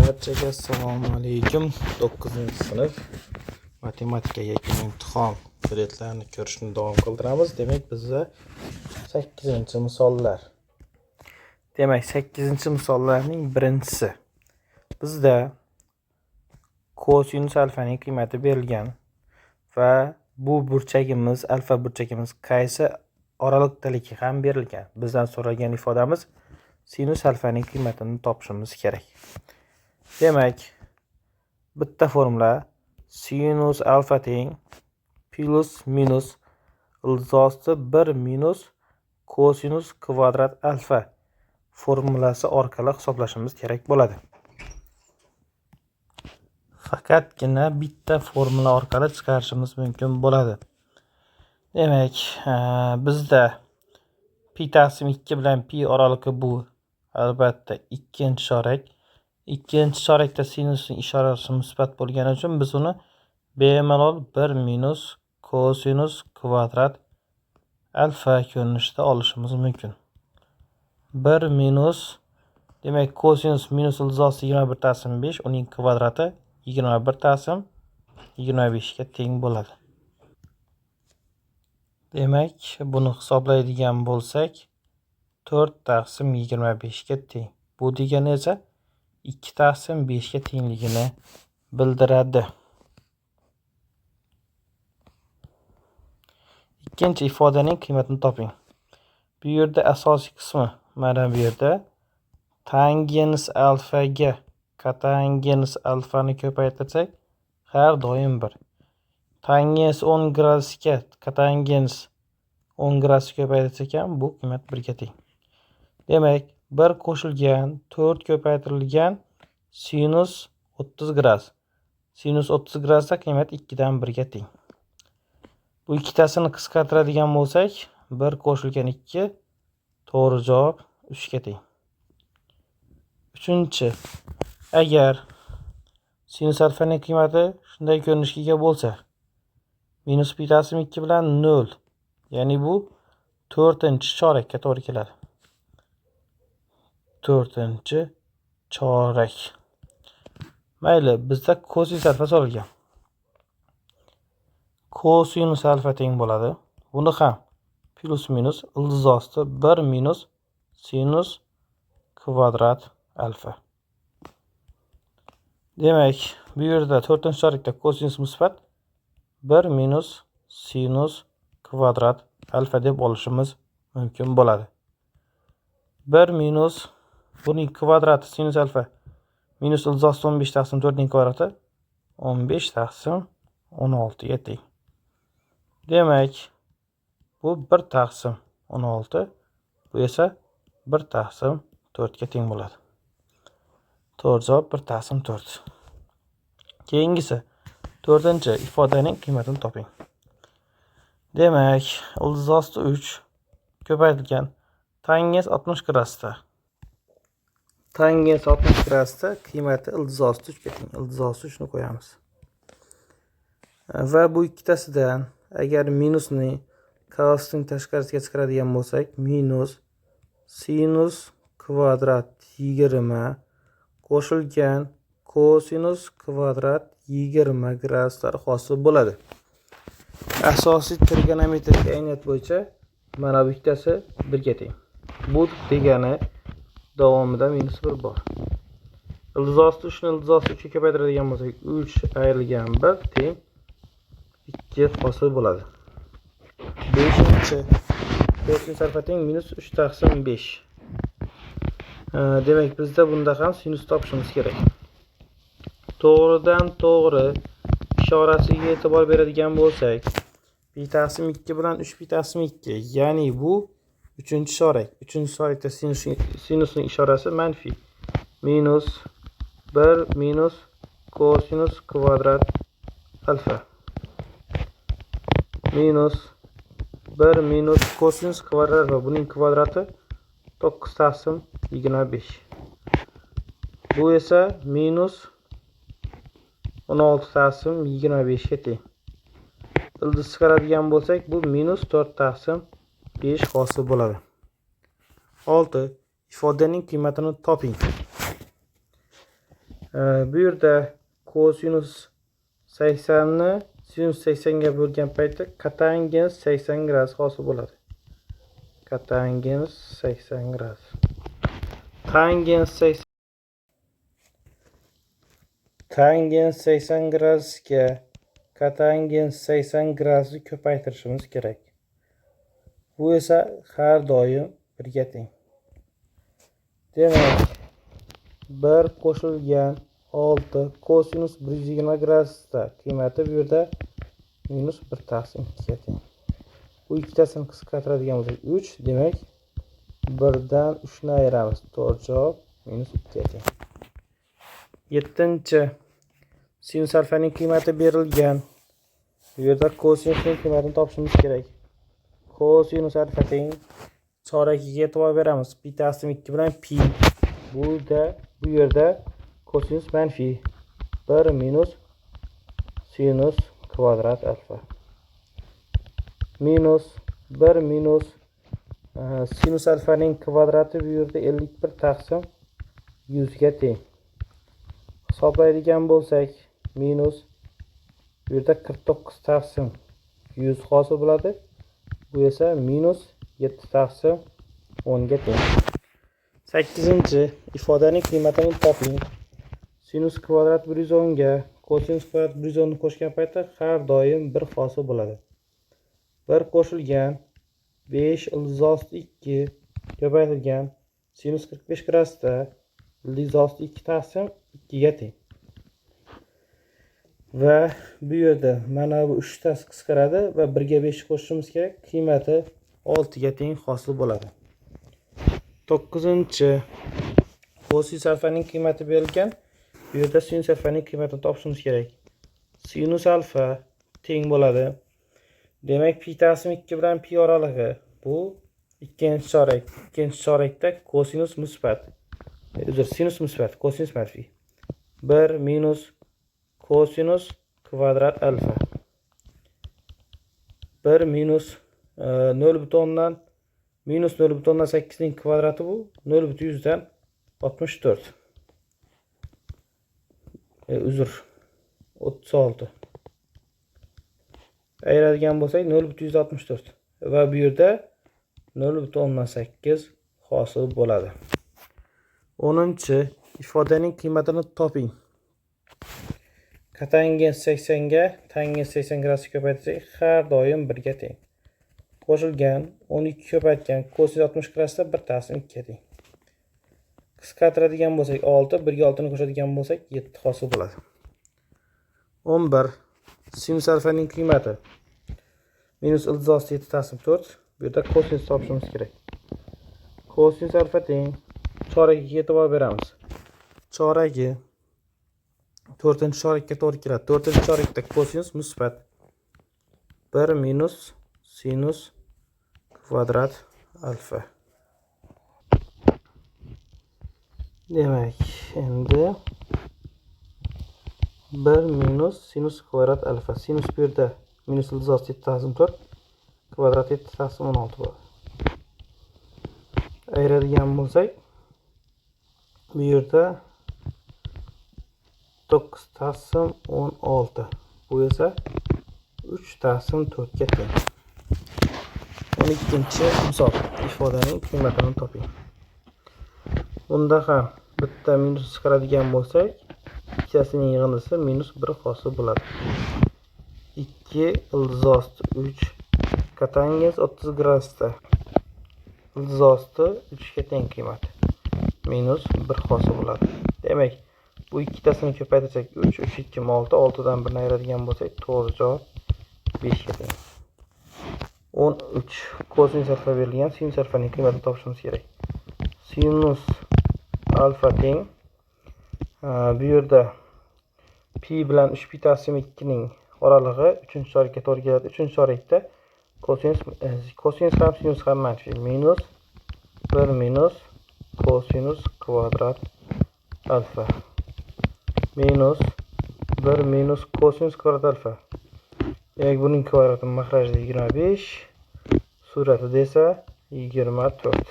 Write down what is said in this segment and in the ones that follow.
Barchaga assalomu alaykum. 9-sinf matematika yakuniy imtihon hujjatlarini ko'rishni davom qildiramiz. Demak, bizda 8-misollar. Demak, 8-misollarning birinchisi. Bizda kosinus alfaning qiymati berilgan va bu burchagimiz, alfa burchagimiz qaysi oraliqdaligi ham berilgan. Bizdan so'ralgan ifodamiz sinus alfaning qiymatini topishimiz kerak. Demak, bitta formula sinus alfa teng plus minus ildizosi 1 minus kosinus kvadrat alfa formulasi orqali hisoblashimiz kerak bo'ladi. Faqatgina bitta formula orqali chiqarishimiz mumkin bo'ladi. Demak, bizda pi taqsim 2 bilan pi oralig'i bu albatta ikkinchi chorak. Ikkinchi chorakda sinusning ishorasi musbat bo'lgani uchun biz uni bemalol 1 minus kosinus kvadrat alfa ko'rinishida olishimiz mumkin. 1 minus, demak kosinus minus ildizosi 21/5, uning kvadrati 21/25 ga teng bo'ladi. Demak, buni hisoblaydigan bo'lsak 4/25 ga teng. Bu degani esa 2/5 ga tengligini bildiradi. Ikkinchi ifodaning qiymatini toping. Bu yerda asosiy qismi mana bu yerda tangens alfaga kotangens alfani ko'paytirsak har doim 1. Tangens 10 gradusga kotangens 10 gradus ko'paytirsak ham bu qiymat 1 ga teng. Demak, 1 qo'shilgan 4 ko'paytirilgan sinus 30 gradus. Sinus 30 gradusda qiymat 2 dan 1 ga teng. Bu ikkitasini qisqartiradigan bo'lsak, 1 qo'shilgan 2, to'g'ri javob 3 ga teng. Uchinchi, agar sinus alfaning qiymati shunday ko'rinishga ega bo'lsa, minus pi taqsim 2 bilan 0, ya'ni bu 4-chorakka to'g'ri keladi. 4-chorak. Mayli, bizda kosinus alfa so'ralgan. Kosinus alfa teng bo'ladi. Buni ham plus minus ildizosi 1 minus sinus kvadrat alfa. Demak, bu yerda 4-chorakda kosinus musbat 1 minus sinus kvadrat alfa deb olishimiz mumkin bo'ladi. 1 minus buning kvadrati sinus alfa minus ildizosi 15/4 ning kvadrati 15/16 ga teng. Demak, bu 1/16, bu esa 1/4 ga teng bo'ladi. To'g'ri javob 1/4. Keyingisi 4-ifodaning qiymatini toping. Demak, ildizosi 3 ko'paytirilgan tangens 60 gradusda. Tangens 60 gradusda qiymati ildizosi 3 ga teng. Ildizosi 3 ni qo'yamiz. Va bu ikkitasidan agar minusni kosning tashqarisiga chiqaradigan bo'lsak, minus sinus kvadrat 20 qo'shilgan kosinus kvadrat 20 graduslar hosil bo'ladi. Asosiy trigonometrik ayniyat bo'yicha mana bu ikkitasi 1 ga teng. Bu degani davomida minus 1 bor. Ildizosi 3 ni ildizosi 3 ga ko'paytiradigan bo'lsak, 3 ayrilgan 1 teng 2 hosil bo'ladi. 5-chi kosinus alfa teng minus 3/5. Demak, bizda bunda ham sinus topishimiz kerak. To'g'ridan to'g'ri ishorasiga e'tibor beradigan bo'lsak, pi taqsim 2 bilan 3 pi taqsim 2, ya'ni bu 3-chorak. 3-chorakda sinusning ishorasi manfiy. Minus 1 minus kosinus kvadrat alfa. Minus 1 minus kosinus kvadrat alfa. Buning kvadrati 9/25. Bu esa minus 16/25 ga teng. Ildiz chiqaradigan bo'lsak, bu minus 4/5 hosil bo'ladi. 6. Ifodaning qiymatini toping. Bu yerda kosinus 80 ni sinus 80 ga bo'lgan paytda kotangens 80 gradus hosil bo'ladi. Kotangens 80 gradus. Tangens 80 gradusga kotangens 80 gradusni ko'paytirishimiz kerak. Bu esa har doim 1 ga teng. Demak, 1 qo'shilgan 6 kosinus 120 gradusda qiymati bu yerda minus 1 taqsim 2 ga teng. Bu ikkitasini qisqartiradigan bo'lsak 3, demak 1 dan 3 ni ayiramiz. To'g'ri javob minus 2 ga teng. 7-chi sinus alfaning qiymati berilgan. Bu yerda kosinusning qiymatini topishimiz kerak. Kosinus alfa teng choragiga e'tibor beramiz. Pi taqsim 2 bilan pi. Bu yerda kosinus manfiy 1 minus sinus kvadrat alfa. Minus 1 minus sinus alfaning kvadrati bu yerda 51 taqsim 100 ga teng. Hisoblaydigan bo'lsak, minus bu yerda 49 taqsim 100 hosil bo'ladi. Bu esa minus 7 taqsim 10 ga teng. 8-chi ifodaning qiymatini toping. Sinus kvadrat 110 ga kosinus kvadrat 110 ni qo'shgan paytda har doim 1 hosil bo'ladi. 1 qo'shilgan 5 ildizosti 2 ko'paytirilgan sinus 45 gradusda ildizosti 2 taqsim 2 ga teng. Va bu yerda mana bu 3 tasi qisqaradi va 1 ga 5 qo'shishimiz kerak. Qiymati 6 ga teng hosil bo'ladi. 9-chi kosinus alfaning qiymati berilgan. Bu yerda sinus alfaning qiymatini topishimiz kerak. Sinus alfa teng bo'ladi. Demak, pi taqsim 2 bilan pi oralig'i bu ikkinchi chorak. Ikkinchi chorakda kosinus musbat. Sinus musbat, kosinus manfiy. 1 minus kosinus kvadrat alfa. 1 minus 0,8 ning kvadrati bu 0,100 64. 36. Ayiradigan bo'lsak 0,164 va bu yerda 0,8 hosil bo'ladi. 10-chi ifodaning qiymatini toping. Kotangens 80 ga tangens 80 gradus ko'paytirsak har doim 1 ga teng. Qo'shilgan 12 ko'paytgan kosinus 60 gradusda 1 taqsim 2 ga teng. Qisqartiradigan bo'lsak 6, 1 ga 6 ni qo'shadigan bo'lsak 7 hosil bo'ladi. 11 sinus alfaning qiymati minus ildizosti 7 taqsim 4. Bu yerda kosinus topishimiz kerak. Kosinus alfa teng choragiga e'tibor beramiz. Choragi 4-chorakka to'g'ri keladi. 4-chorakda kosinus musbat 1 minus sinus kvadrat alfa. Demak, endi 1 minus sinus kvadrat alfa. Sinus bu yerda minus ildizosti 7 taqsim 4 kvadrat 7 taqsim 16 bo'ladi. Ayiradigan bo'lsak bu yerda 9 taqsim 16. Bu esa 3 taqsim 4 ga teng. 12-chi misol ifodaning qiymatini toping. Bunda ham bitta minus chiqaradigan bo'lsak, ikkitasining yig'indisi minus 1 hosil bo'ladi. 2 ildizosti 3 kotangens 30 gradusda ildizosti 3 ga teng qiymati minus 1 hosil bo'ladi. Demak, bu ikkitasini ko'paytirsak 3, 3 2 6, 6 dan 1 ni ayiradigan bo'lsak to'g'ri javob 5 ga teng. 13 kosinus alfa berilgan. Sinus alfaning qiymatini topishimiz kerak. Sinus alfa teng bu yerda pi bilan 3 pi taqsim 2 ning oralig'i 3-chorakka to'g'ri keladi. 3-chorakda kosinus ham sinus ham manfiy. Minus 1 minus kosinus kvadrat alfa. Minus 1 minus kosinus kvadrat alfa. Demak, buning kvadrati mahrajda 25, suratida esa 24.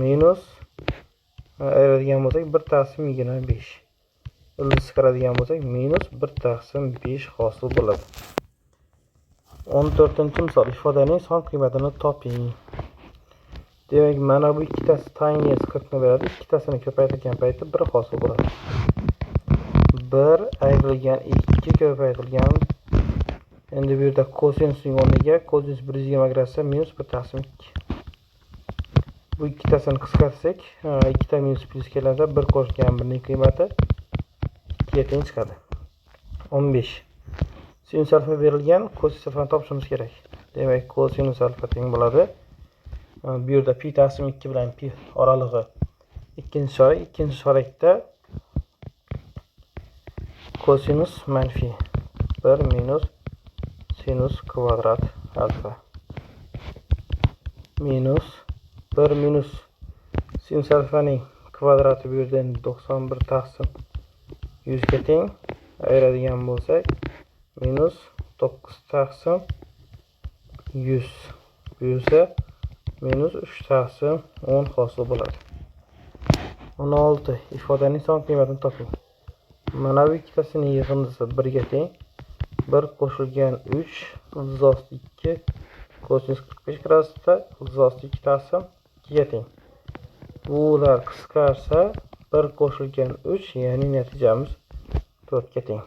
Minus ayiradigan bo'lsak 1 taqsim 25. Ildizni chiqaradigan bo'lsak minus 1 taqsim 5 hosil bo'ladi. 14-misol ifodaning son qiymatini toping. Demak, mana bu ikkitasi tangers 40 ni beradi. Ikkitasini ko'paytirgan paytda 1 hosil bo'ladi. 1 ayrilgan 2 ko'paytirilgan. Endi bu yerda kosinusning o'rniga kosinus 120 gradusda minus 1 taqsim 2. Bu ikkitasini qisqartsak, ikkita minus plus keladi. 1 qo'shilgan 1 ning qiymati 2 ga teng chiqadi. 15. Sinus alfa berilgan, kosinus alfani topishimiz kerak. Demak, kosinus alfa teng bo'ladi. Bu yerda pi taqsim 2 bilan pi oralig'i ikkinchi chorak. Ikkinchi chorakda kosinus manfiy 1 minus sinus kvadrat alfa minus 1 minus sinus alfaning kvadrati bu yerda 91 taqsim 100 ga teng. Ayiradigan bo'lsak minus 9 taqsim 100. Bu esa minus 3 taqsim 10 hosil bo'ladi. 16. Ifodaning son qiymatini toping. Mana bu ikkitasining yig'indisi 1 ga teng. 1 qo'shilgan 3 ildiz osti 2 kosinus 45 gradusda ildiz osti 2 taqsim 2 ga teng. Bular qisqarsa 1 qo'shilgan 3, ya'ni natijamiz 4 ga teng.